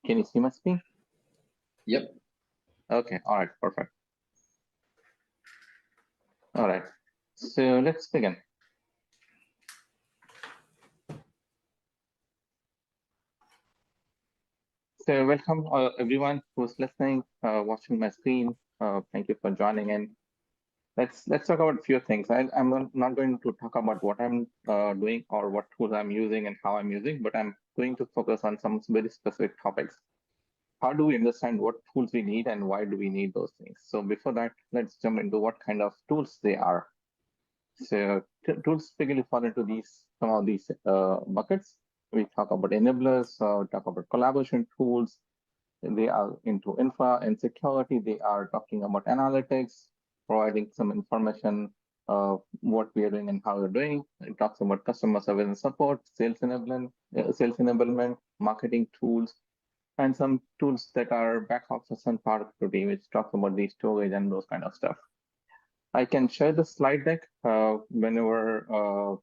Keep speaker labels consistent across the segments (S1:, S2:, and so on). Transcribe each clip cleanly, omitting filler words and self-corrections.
S1: Can you see my screen?
S2: Yep.
S1: Okay, all right, perfect. All right, so let's begin. So welcome everyone who's listening, watching my screen. Thank you for joining in. Let's talk about a few things. I'm not going to talk about what I'm doing or what tools I'm using and how I'm using, but I'm going to focus on some very specific topics. How do we understand what tools we need and why do we need those things? So before that, let's jump into what kind of tools they are. So tools typically fall into some of these buckets. We talk about enablers, talk about collaboration tools. They are into infra and security. They are talking about analytics, providing some information of what we are doing and how we're doing. It talks about customer service and support, sales enablement, marketing tools, and some tools that are back office and productivity, which talks about the storage and those kind of stuff. I can share the slide deck whenever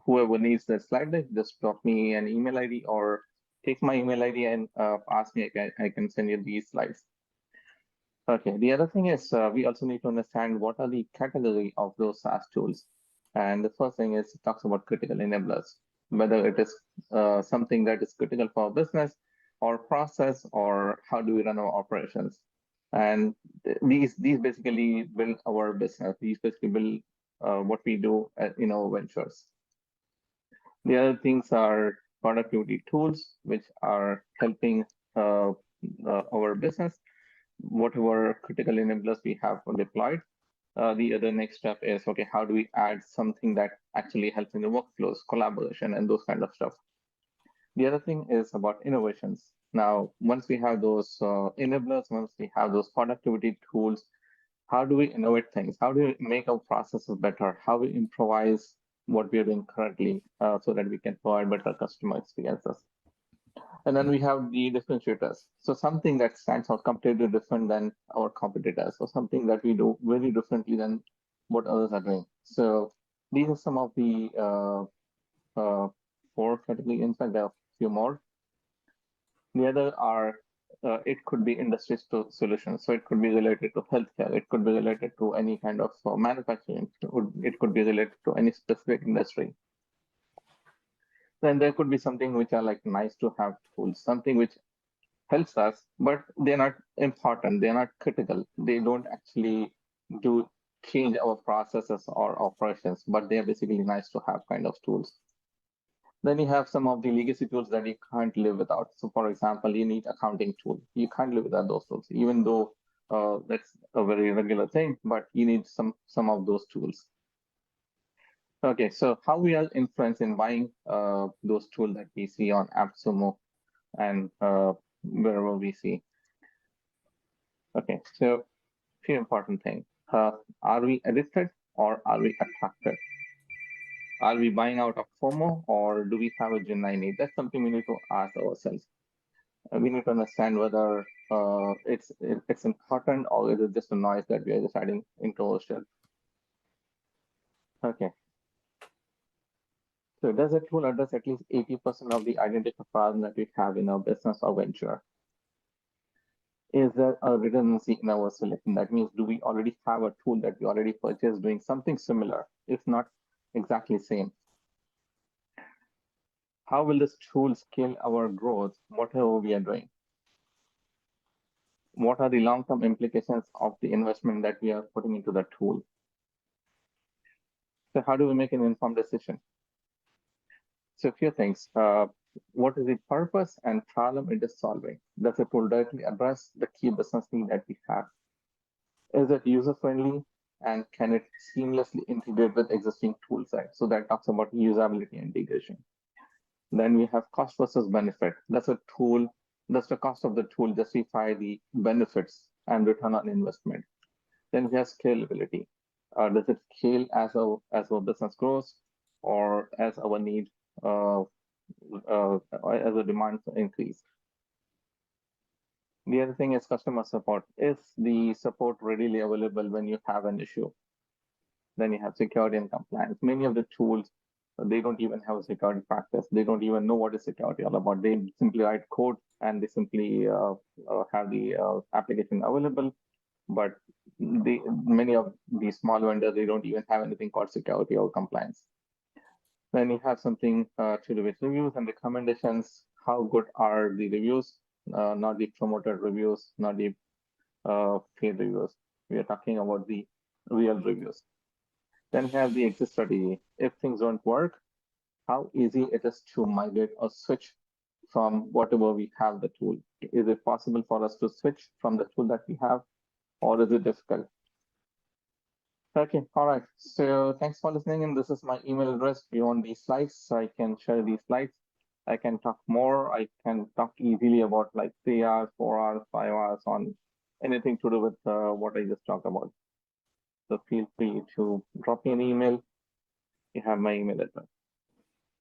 S1: whoever needs the slide deck, just drop me an email ID or take my email ID and ask me. I can send you these slides. Okay, the other thing is we also need to understand what are the category of those SaaS tools. And the first thing is it talks about critical enablers, whether it is something that is critical for our business or process or how do we run our operations. And these basically build our business. These basically build what we do in our ventures. The other things are productivity tools, which are helping our business, whatever critical enablers we have deployed. The other next step is, okay, how do we add something that actually helps in the workflows, collaboration, and those kind of stuff. The other thing is about innovations. Now, once we have those enablers, once we have those productivity tools, how do we innovate things? How do we make our processes better? How we improvise what we are doing currently so that we can provide better customer experiences? And then we have the differentiators. So something that stands out completely different than our competitors, or something that we do very differently than what others are doing. So these are some of the four categories. In fact, there are a few more. The other are it could be industry solutions. So it could be related to healthcare. It could be related to any kind of manufacturing. It could be related to any specific industry. Then there could be something which are like nice to have tools, something which helps us, but they're not important. They're not critical. They don't actually do change our processes or operations, but they're basically nice to have kind of tools. Then you have some of the legacy tools that you can't live without. So for example, you need accounting tool. You can't live without those tools, even though that's a very regular thing, but you need some of those tools. Okay, so how we are influenced in buying those tools that we see on AppSumo and wherever we see. Okay, so few important things. Are we addicted or are we attracted? Are we buying out of FOMO or do we have a genuine need? That's something we need to ask ourselves. We need to understand whether it's important or is it just a noise that we are just adding into our shell. Okay. So does a tool address at least 80% of the identical problems that we have in our business or venture? Is there a redundancy in our selection? That means, do we already have a tool that we already purchased doing something similar, if not exactly same? How will this tool scale our growth, whatever we are doing? What are the long-term implications of the investment that we are putting into the tool? So how do we make an informed decision? So a few things. What is the purpose and problem it is solving? Does the tool directly address the key business need that we have? Is it user-friendly and can it seamlessly integrate with existing tool sets? So that talks about usability and integration. Then we have cost versus benefit. Does the cost of the tool justify the benefits and return on investment? Then we have scalability. Does it scale as our business grows or as our need as the demand increase? The other thing is customer support. Is the support readily available when you have an issue? Then you have security and compliance. Many of the tools They don't even have a security practice. They don't even know what is security all about. They simply write code and they simply have the application available. But many of these small vendors, they don't even have anything called security or compliance. Then you have something to do with reviews and recommendations. How good are the reviews? Not the promoted reviews, not the paid reviews. We are talking about the real reviews. Then you have the exit strategy. If things don't work, how easy it is to migrate or switch from whatever we have the tool. Is it possible for us to switch from the tool that we have, or is it difficult? Okay, all right. So thanks for listening. And this is my email address. If you want these slides, so I can share these slides. I can talk more. I can talk easily about like 3 hours, 4 hours, 5 hours on anything to do with what I just talked about. So feel free to drop me an email. You have my email address.